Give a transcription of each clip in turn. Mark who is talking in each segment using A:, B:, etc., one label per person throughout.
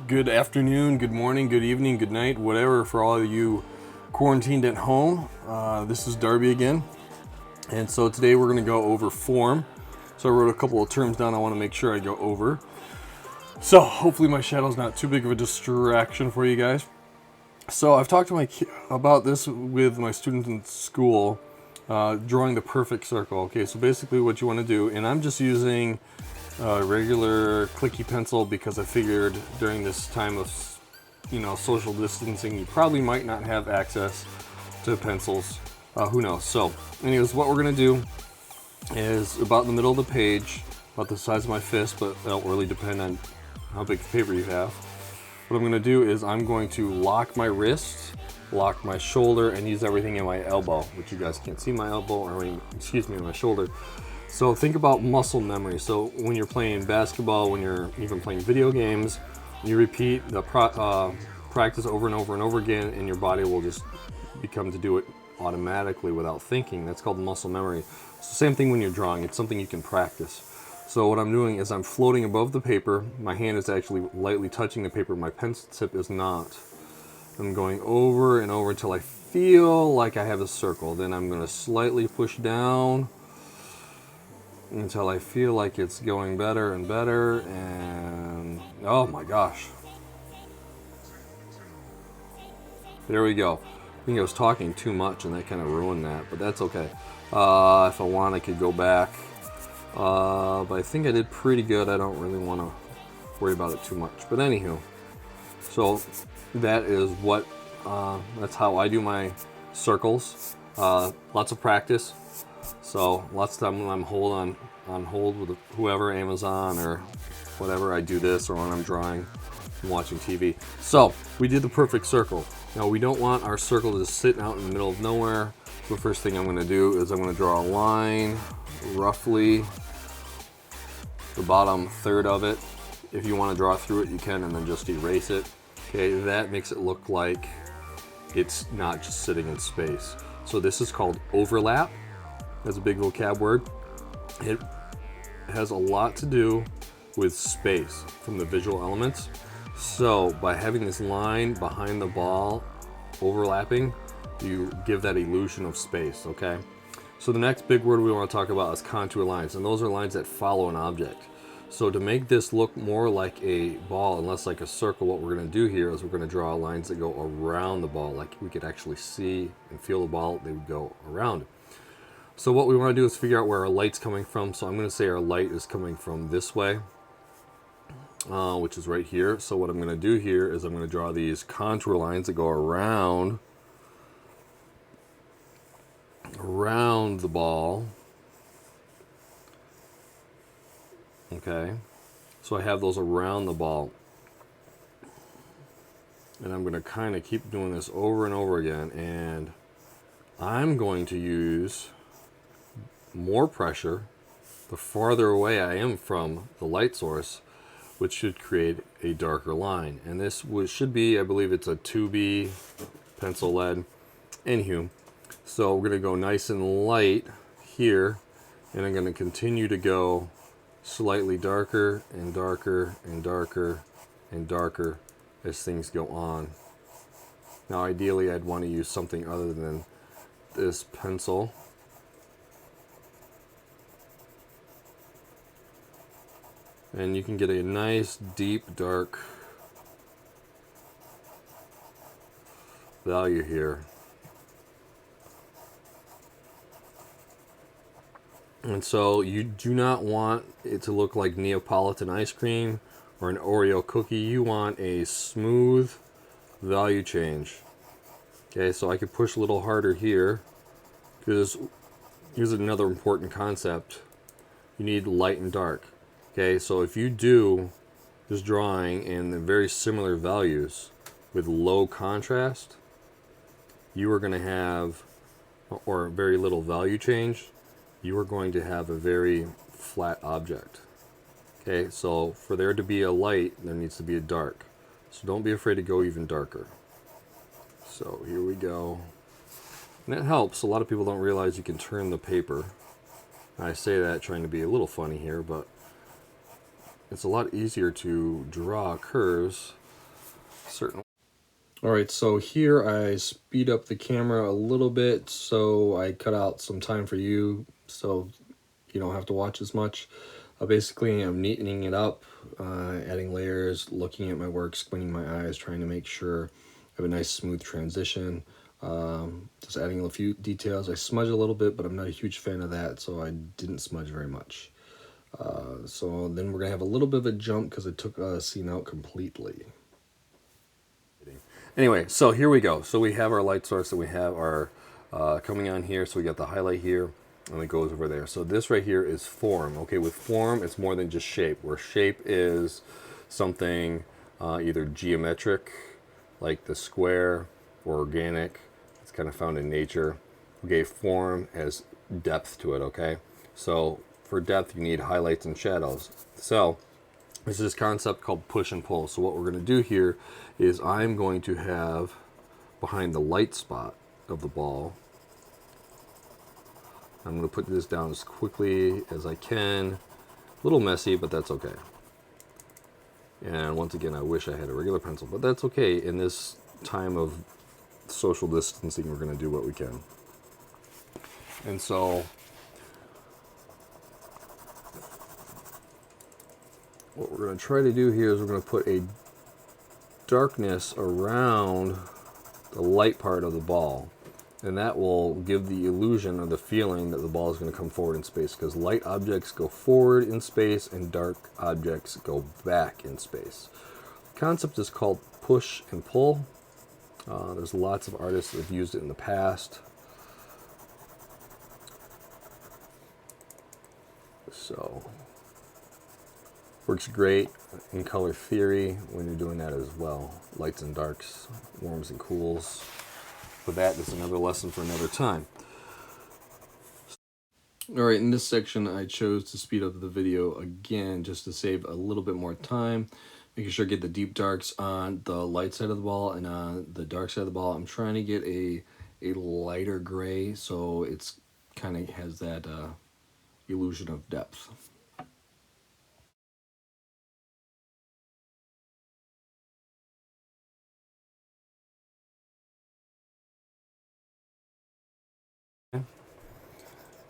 A: Good afternoon, good morning, good evening, good night, whatever for all of you quarantined at home. This is Darby again. And so today we're going to go over form. So I wrote a couple of terms down I want to make sure I go over. So hopefully my shadow's not too big of a distraction for you guys. So I've talked to about this with my students in school, drawing the perfect circle. Okay, so basically what you want to do, and I'm just using regular clicky pencil because I figured during this time of, social distancing, you probably might not have access to pencils. Who knows? So anyways, what we're going to do is about in the middle of the page, about the size of my fist, but that'll really depend on how big the paper you have. What I'm going to do is I'm going to lock my wrist, lock my shoulder, and use everything in my elbow, which you guys can't see my elbow, or my shoulder. So think about muscle memory. So when you're playing basketball, when you're even playing video games, you repeat the practice over and over and over again, and your body will just become to do it automatically without thinking. That's called muscle memory. It's the same thing when you're drawing. It's something you can practice. So what I'm doing is I'm floating above the paper. My hand is actually lightly touching the paper. My pencil tip is not. I'm going over and over until I feel like I have a circle. Then I'm going to slightly push down until I feel like it's going better and better, and oh my gosh. There we go. I think I was talking too much and that kind of ruined that, but that's okay. If I want, I could go back. But I think I did pretty good. I don't really want to worry about it too much. But anywho, so that is what, that's how I do my circles. Lots of practice. So lots of time when I'm on hold with whoever, Amazon or whatever, I do this, or when I'm drawing and watching TV. So we did the perfect circle. Now we don't want our circle to just sit out in the middle of nowhere. The first thing I'm going to do is I'm going to draw a line, roughly the bottom third of it. If you want to draw through it, you can, and then just erase it. Okay, that makes it look like it's not just sitting in space. So this is called overlap. That's a big vocab word. It has a lot to do with space from the visual elements. So by having this line behind the ball overlapping, you give that illusion of space, okay? So the next big word we want to talk about is contour lines, and those are lines that follow an object. So to make this look more like a ball and less like a circle, what we're going to do here is we're going to draw lines that go around the ball, like we could actually see and feel the ball, they would go around it. So what we want to do is figure out where our light's coming from. So I'm going to say our light is coming from this way, which is right here. So what I'm going to do here is I'm going to draw these contour lines that go around the ball. Okay, so I have those around the ball. And I'm going to kind of keep doing this over and over again. And I'm going to use more pressure the farther away I am from the light source, which should create a darker line. And this should be, I believe it's a 2B pencil lead. Anywho, so we're going to go nice and light here, and I'm going to continue to go slightly darker and darker and darker and darker as things go on. Now ideally I'd want to use something other than this pencil. And you can get a nice, deep, dark value here. And so you do not want it to look like Neapolitan ice cream or an Oreo cookie. You want a smooth value change. Okay, so I could push a little harder here, because here's another important concept. You need light and dark. Okay, so if you do this drawing in the very similar values with low contrast, you are going to have, or very little value change, you are going to have a very flat object. Okay, so for there to be a light, there needs to be a dark. So don't be afraid to go even darker. So here we go. And that helps. A lot of people don't realize you can turn the paper. I say that trying to be a little funny here, but it's a lot easier to draw curves. Certainly. Alright, so here I speed up the camera a little bit so I cut out some time for you so you don't have to watch as much. Basically, I'm neatening it up, adding layers, looking at my work, squinting my eyes, trying to make sure I have a nice smooth transition. Just adding a few details. I smudge a little bit, but I'm not a huge fan of that, so I didn't smudge very much. So then we're going to have a little bit of a jump because I took a scene out completely. Anyway, so here we go. So we have our light source that we have our coming on here. So we got the highlight here, and it goes over there. So this right here is form. Okay, with form, it's more than just shape. Where shape is something either geometric, like the square, or organic. It's kind of found in nature. Okay, form has depth to it, okay? So for depth, you need highlights and shadows. So this is this concept called push and pull. So what we're going to do here is I'm going to have behind the light spot of the ball, I'm going to put this down as quickly as I can. A little messy, but that's okay. And once again, I wish I had a regular pencil, but that's okay. In this time of social distancing, we're going to do what we can. And so what we're going to try to do here is we're going to put a darkness around the light part of the ball, and that will give the illusion or the feeling that the ball is going to come forward in space, because light objects go forward in space and dark objects go back in space. The concept is called push and pull. There's lots of artists that have used it in the past. So works great in color theory when you're doing that as well. Lights and darks, warms and cools. But that is another lesson for another time. Alright, in this section I chose to speed up the video again just to save a little bit more time. Making sure I get the deep darks on the light side of the ball and on the dark side of the ball. I'm trying to get a lighter gray so it's kind of has that illusion of depth.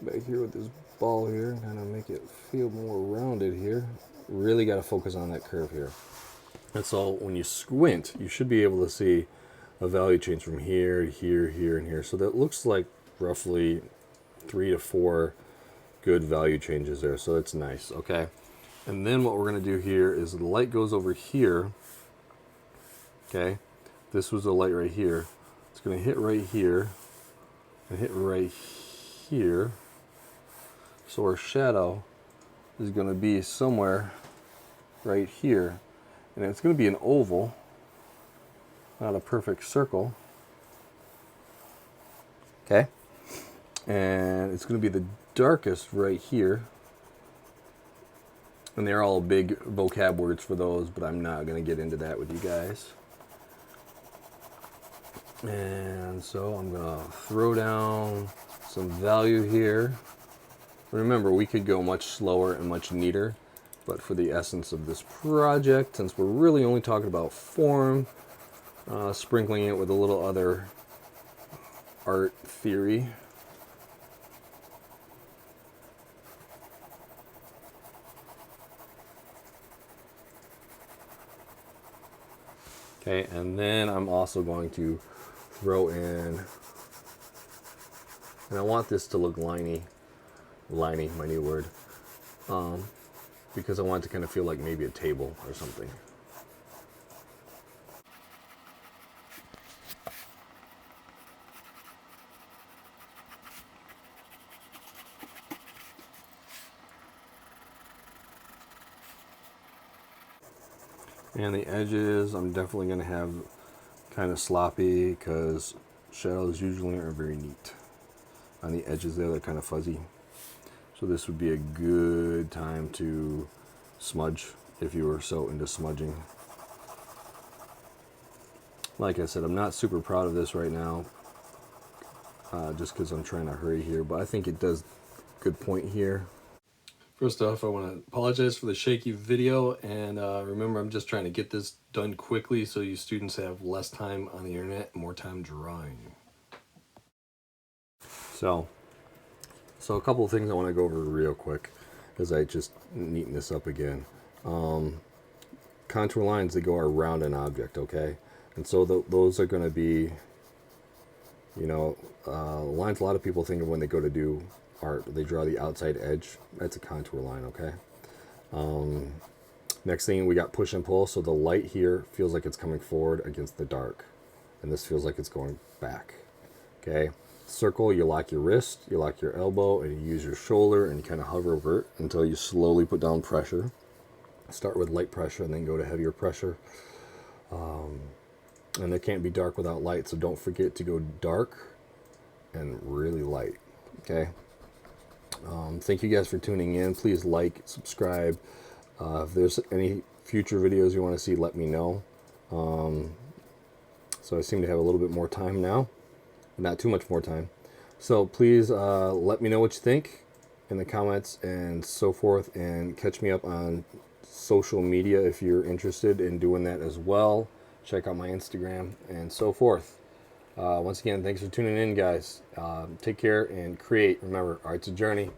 A: Back here with this ball here, kind of make it feel more rounded here. Really got to focus on that curve here. And so when you squint, you should be able to see a value change from here to here, here, and here. So that looks like roughly 3 to 4 good value changes there. So that's nice, okay? And then what we're going to do here is the light goes over here, okay? This was the light right here. It's going to hit right here and hit right here. So our shadow is going to be somewhere right here. And it's going to be an oval, not a perfect circle. Okay? And it's going to be the darkest right here. And they're all big vocab words for those, but I'm not going to get into that with you guys. And so I'm going to throw down some value here. Remember, we could go much slower and much neater, but for the essence of this project, since we're really only talking about form, sprinkling it with a little other art theory. Okay, and then I'm also going to throw in, and I want this to look liney, my new word, because I want it to kind of feel like maybe a table or something. And the edges, I'm definitely going to have kind of sloppy because shadows usually aren't very neat. On the edges there, they're kind of fuzzy. So this would be a good time to smudge if you were so into smudging. Like I said, I'm not super proud of this right now, just because I'm trying to hurry here, but I think it does good point here. First off, I want to apologize for the shaky video, and remember, I'm just trying to get this done quickly so you students have less time on the internet and more time drawing. So a couple of things I want to go over real quick as I just neaten this up again. Contour lines that go around an object, okay? And so those are going to be, you know, lines a lot of people think of when they go to do art. They draw the outside edge. That's a contour line, okay? Next thing, we got push and pull. So the light here feels like it's coming forward against the dark. And this feels like it's going back, okay? Circle, you lock your wrist, you lock your elbow, and you use your shoulder, and you kind of hover over it until you slowly put down pressure. Start with light pressure and then go to heavier pressure. And it can't be dark without light, so don't forget to go dark and really light, okay? Thank you guys for tuning in. Please like, subscribe. If there's any future videos you want to see, let me know. So I seem to have a little bit more time now. Not too much more time. So please let me know what you think in the comments and so forth, and catch me up on social media if you're interested in doing that as well. Check out my Instagram and so forth. Once again, thanks for tuning in, guys. Take care and create. Remember, art's a journey.